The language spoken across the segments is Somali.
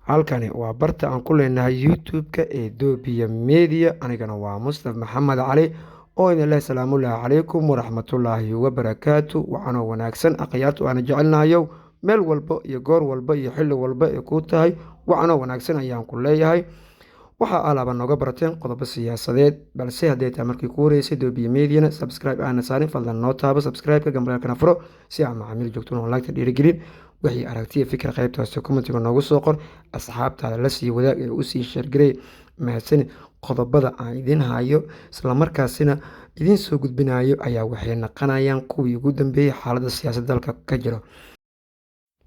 halkani waa barta aan ku leenahay youtube-ka ee Doobiya Media. Anigana waa Mustaf Maxamed Cali oo idin leh salaamullaahi calaykum waraxmatullaahi wabarakaatu. waxaana wanaagsan akhyaartu aan jecelnahay meel walba iyo goor walba iyo xilli walba ee ku tahay waxaana wanaagsan ayaan ku leeyahay. waxa alaaba nooga barateen qodobo siyaasadeed, balse haddii taa markii ku horeysay Doobiya Media subscribe aan saarin fadlan noo taabo subscribe-ka gambarka furo si aan macaamiil joogto oo like dhiirigelin. wixii aragtiya fikir qaybta hoose commentiga noogu soo qor, asxaabtaada la sii wadaag ee u sii sheergarey. mahadsanid. qodobada aan idin hayo isla markaasina idin soo gudbinayo ayaa waxay naqanayaan kuwii ugu dambeeyay xaaladda siyaasadda dalka ka jiro.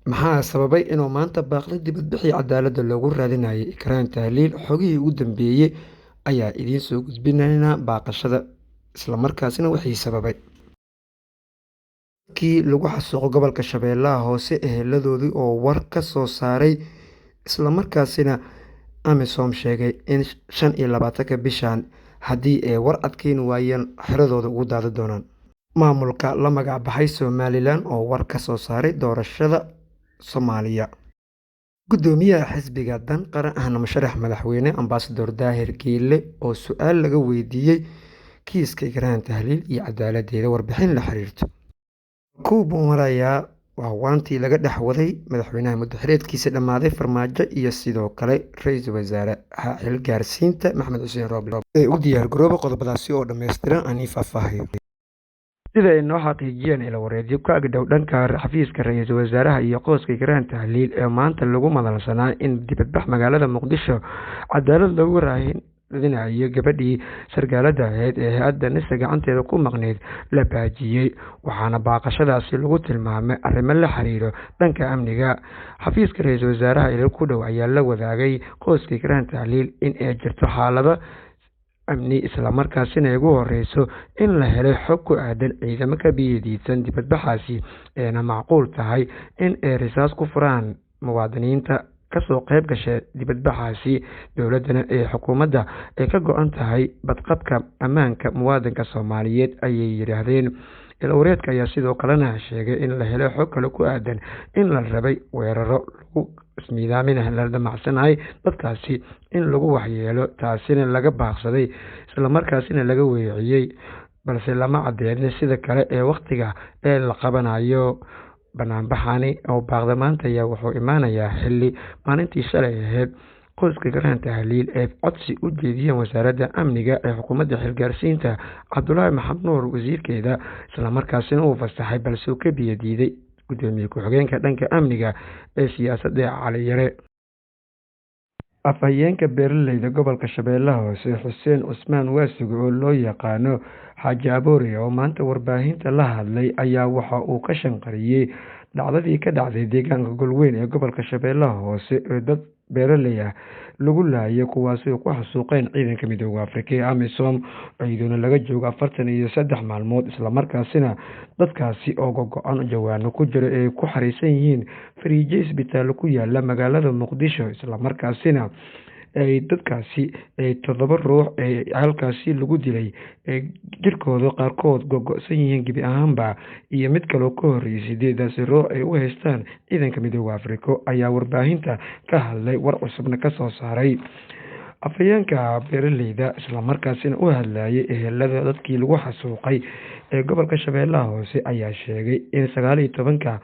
maxaa sababay inuu maanta baaqday dibadbixii cadaaladda loogu raadinayay Ikraan Tahliil? xogihii ugu dambeeyay ayaa idin soo gudbinaynaa baaqashada isla markaasina wixii sababay. kii lagu xasuuqo gobolka Shabeellaha Hoose eheladoodii oo war ka soo saaray isla markaasina Amisom sheegay in 25 bishan haddii ay war adkeyn waayeen xiradooda ugu daadi doonaan. maamulka la magac baxay Somaliland oo war ka soo saaray doorashada Soomaaliya. gudoomiyaha xisbiga dan qaran ahna musharax madaxweyne Ambassador Daahir Geelle oo su'aal laga weydiiyey kiiska Ikraan Tahliil iyo cadaaladdeeda warbixin la xiriirto. kuubuu marayaa waa waantii laga dhex waday madaxweynaha muddaxireedkiisa dhammaaday Farmaajo iyo sidoo kale ra-iisul wasaare xilgaarsiinta Maxamed Xuseen Rooble ee u diyaargarooba qodobadaasi oo dhammaystiran aan ii faahfaahiyo. sida ay noo xaqiijiyeen ila wareedyo ka agdhow dhanka xafiiska ra-iisul wasaaraha iyo qoyska Ikraan Tahliil ee maanta lagu madalsanaa in dibadbax magaalada Muqdisho cadaalad loogu raadinayo gabadhii sargaalada ahayd ee hay-adda NISA gacanteeda ku maqneyd la baajiyey, waxaana baaqashadaasi lagu tilmaamay arrimo la xiriiro dhanka amniga. xafiiska ra-iisul wasaaraha ilal ku dhow ayaa la wadaagay qoyska Ikraan Tahliil in ay jirto xaalado amni isla markaasina ugu horeyso in la helo xog ku aadan ciidamo ka biyadiidsan dibadbaxaasi eena macquul tahay in ay risaas ku furaan muwaadiniinta kasoo qayb gashay dibadbaxaasi. dowladana ee xukuumadda ay ka go-an tahay badqabka ammaanka muwaadinka Soomaaliyeed ayay yidhaahdeen. ilwareedka ayaa sidoo kalena sheegay in la helo xog kale ku aadan in la rabay weeraro lagu ismiidaaminah la damacsanahay dadkaasi in lagu waxyeelo, taasina laga baaqsaday isla markaasina laga weeciyey, balse lama caddeyn sida kale ee waqtiga ee la qabanayo. banaanbaxani oo baaqda maanta ayaa wuxuu imaanayaa xilli maalintii shalay ahayd qoyska Ikraan Tahliil ee codsi u jeediyeen wasaaradda amniga ee xukuumadda xilgaarsiinta Cabdulaahi Maxamed Nuur wasiirkeeda isla markaasina uu fasaxay balse uu ka biyadiiday gudoomiye ku-xigeenka dhanka amniga ee siyaasadda Cali Yare. afhayeenka beeraleyda gobolka Shabeellaha Hoose Xuseen Usmaan Waasuge oo loo yaqaano Xaaji Aboore oo maanta warbaahinta la hadlay ayaa waxa uu ka shanqariyey dhacdadii ka dhacday deegaanka Golweyn ee gobolka Shabeellaha Hoose ee dad beeraley ah lagu laayay kuwaasi oo ku xasuuqeen ciidanka midowga Afrika ee Amisom iyadoo laga joogo 43 maalmood isla markaasina dadkaasi oo go'aan jawaano ku jira ee ku xariisan yihiin fariijo isbitaal ku yaala magaalada Muqdisho isla markaasina ay dadkaasi 7 ruux ee halkaasi lagu dilay ee jirkooda qaarkood go'go'san yihiin gibi ahaanba iyo mid kale oo ka horeeyay 8 ruux ay u haystaan ciidanka midowga Afrika ayaa warbaahinta ka hadlay war cusubna ka soo saaray. afhayeenka beeraleyda isla markaasina u hadlayay ehelada dadkii lagu xasuuqay ee gobolka Shabeellaha Hoose ayaa sheegay in 19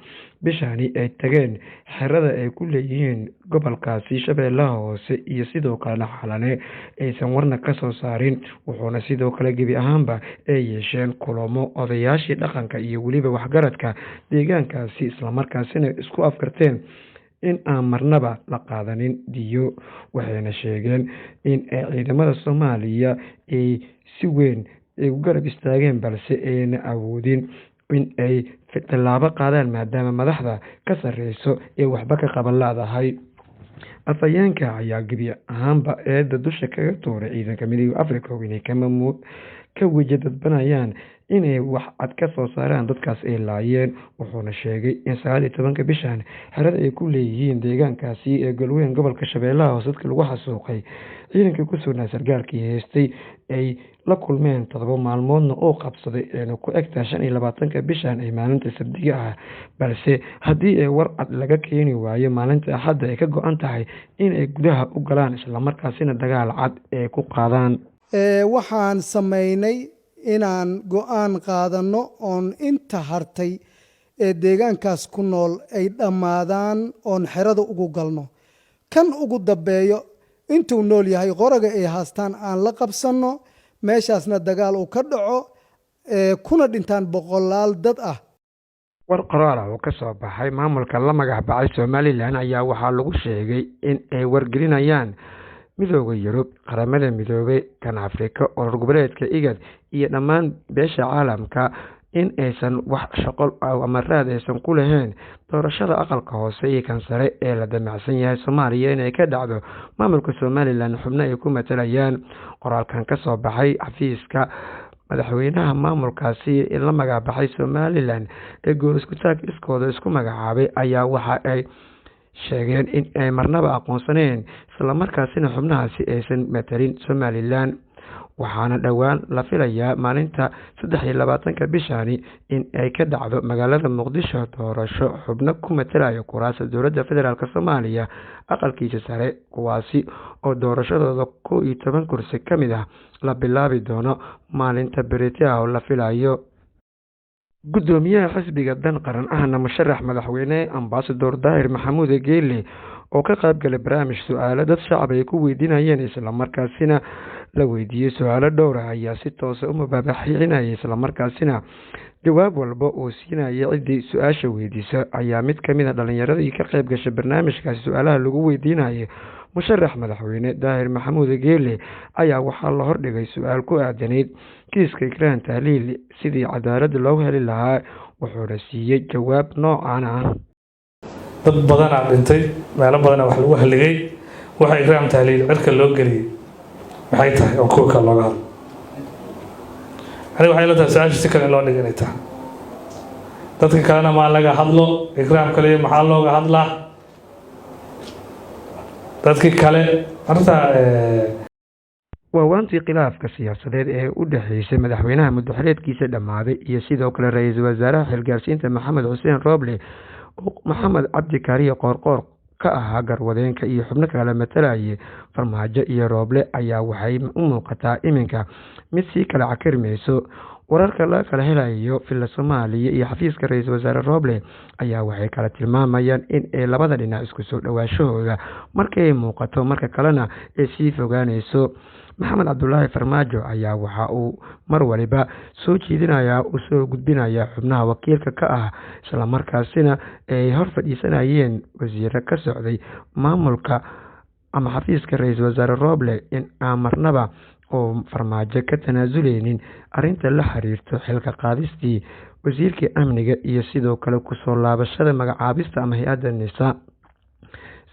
bishani ay tageen xerada ay ku leeyihiin gobolkaasi Shabeellaha Hoose iyo sidoo kale xalane aysan warna ka soo saarin, wuxuuna sidoo kale gibi ahaanba ay yeesheen kulamo odayaashii dhaqanka iyo weliba waxgaradka deegaankaasi isla markaasina isku afkarteen in aan marnaba la qaadanin diyo. waxayna sheegeen in ciidamada Soomaaliya ay si weyn u garab istaageen balse ayna awoodin in ay tallaabo qaadaan maadaama madaxda ka sareyso ee waxba ka qaban laadahay. afhayeenka ayaa gibi ahaanba eedda dusha kaga tuuray ciidanka midowga Afrika inay ka weji dadbanayaan inay wax cad ka soo saaraan dadkaas ay laayeen. Wuxuuna sheegay in 19 bishan xerada ay ku leeyihiin deegaankaasi ee Galweyn gobolka Shabeellaha Hoose dadka lagu xasuuqay ciidankii ku sugnaa sargaalkii haystay ay la kulmeen 7 maalmoodna oo qabsaday ayna ku egtaa 25 bishan ay maalinta Sabtiga ah, balse haddii ay war cad laga keeni waayo maalinta Axadda ay ka go'an tahay inay gudaha u galaan isla markaasina dagaal cad ay ku qaadaan. waxaan sameynay inaan go'aan qaadano oon inta hartay ee deegaankaas ku nool ay dhammaadaan oon xerada ugu galno. kan ugu dambeeyo intuu nool yahay qoraga ay haastaan aan la qabsanno, meeshaasna dagaal uu ka dhaco kuna dhintaan boqolaal dad ah. War qoraal ah oo ka soo baxay maamulka la magac baxay Somaliland ayaa waxaa lagu sheegay in ay wargelinayaan Midowga Yurub, Qaramada Midoobay, kan Afrika, Urur Goboleedka IGAD iyo dhammaan beesha caalamka in aysan wax shaqo ama raad aysan ku lahayn doorashada aqalka hoose iyo kan sare ee la damacsan yahay Soomaaliya inay ka dhacdo maamulka Somaliland xubno ay ku matalayaan. Qoraalkan ka soo baxay xafiiska madaxweynaha maamulkaasi la magac baxay Somaliland ee goor isku taag iskooda isku magacaabay ayaa waxa ay sheegeen in ay marnaba aqoonsaneen isla markaasina xubnahaasi aysan matalin Somaliland. waxaana dhowaan la filayaa maalinta 23 bishani in ay ka dhacdo magaalada Muqdisho doorasho xubno ku matalaya kuraasta dowladda federaalk Soomaaliya aqalkiisa sare, kuwaasi oo doorashadooda 11 kursi ka mid ah la bilaabi doono maalinta berita oo la filayo. Gudoomiyaha xisbiga Dan Qaran ahna musharax madaxweyne Ambassador Daahir Maxamuud Geelle oo ka qayb galay barnaamij su'aalo dad shacab ay ku weydiinayeen isla markaasina la weydiiyay su'aalo dhowr ah ayaa si toos ah u mabaaxinayay isla markaasina jawaab walba oo siinaya cidii su'aasha weydiisa ayaa mid ka mid ah dhalinyaradii ka qayb gashay barnaamijkaasi su'aalaha lagu weydiinayay musharax madaxweyne Daahir Maxamuud Geelle ayaa waxaa la hordhigay su'aal ku aadanayd kiiska Ikraan Tahliil sidii cadaalad loogu heli lahaa, wuxuuna siiyay jawaab noocan ah. dad badan aa dhintay, meelo badan wax lagu haligay, waxa Ikraan Tahliil cirka loo geliyay maxay tahay oo kuwa kale looga hadlo. aniga waxay la tahay su'aasha si kale loo dhigay inay tahay dadka kalena ma laga hadlo, Ikraan kale maxaa looga hadlaa dadka kale arta waawaantii khilaafka siyaasadeed ee u dhaxeysay madaxweynaha muddaxileedkiisa dhammaaday iyo sidoo kale ra'iisul wasaaraha xilgaarsiinta Maxamed Xuseen Roble oo Maxamed Cabdi Kaariye Qoorqoor ka ahaa garwadeenka iyo xubno kale matalayay Farmaajo iyo Roble ayaa waxay u muuqataa iminka mid sii kala cakirmayso. wararka la kala helayo filla Soomaaliya iyo xafiiska ra'iisul wasaare Roble ayaa waxay kala tilmaamayaan in ay labada dhinac isku soo dhawaashahooda markay muuqato marka kalena ay sii fogaanayso. Maxamed Cabdullaahi Farmaajo ayaa waxa uu mar waliba soo jeedinayaa u soo gudbinayaa xubnaha wakiilka ka ah isla markaasina ay hor fadhiisanayeen wasiirro ka socday maamulka ama xafiiska ra'iisul wasaare Roble in aan marnaba oo Farmaajo ka tanaasuleynin arrinta la xiriirto xilka qaadistii wasiirka amniga iyo sidoo kale ku soo laabashada magacaabista ama hay'adda NISA.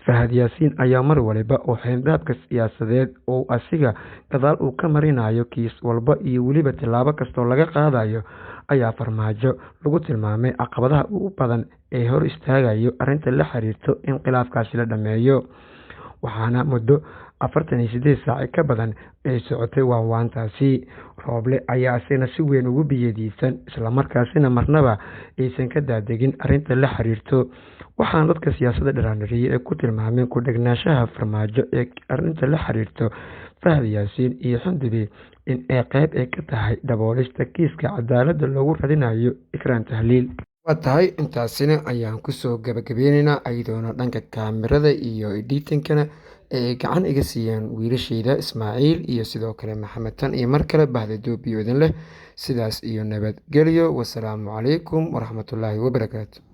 Fahad Yaasiin ayaa mar waliba oo xeendhaabka siyaasadeed oo asiga gadaal uu ka marinayo kiis walba iyo weliba tilaabo kastoo laga qaadayo ayaa Farmaajo lagu tilmaamay caqabadaha ugu badan ee hor istaagayo arrinta la xiriirto in khilaafkaasi la dhameeyo. waxaana muddo 48 saac ka badan ay socotay waantaasi. Roble ayaa asina si weyn ugu biyadiisan isla markaasina marnaba aysan ka daadegin arrinta la xiriirto. waxaan dadka siyaasadda dhiraaniriyay ee ku tilmaameen ku dhagnaanshaha Farmaajo ee arrinta la xiriirto Fahad Yaasiin iyo Xandibi in ay qayb ka tahay daboolista kiiska cadaaladda loogu radinayo Ikraan Tahliil. waa tahay intaasina ayaan kusoo gabagabeynaynaa ayadoona dhanka kaamirada iyo editingkana ay gacan iga siiyeen wiilashayda Ismaaciil iyo sidoo kale Maxamed tan iyo mar kale bahda Doobiyo idin leh sidaas iyo nabadgelyo. Wassalaamu calaykum waraxmatullaahi wabarakaatu.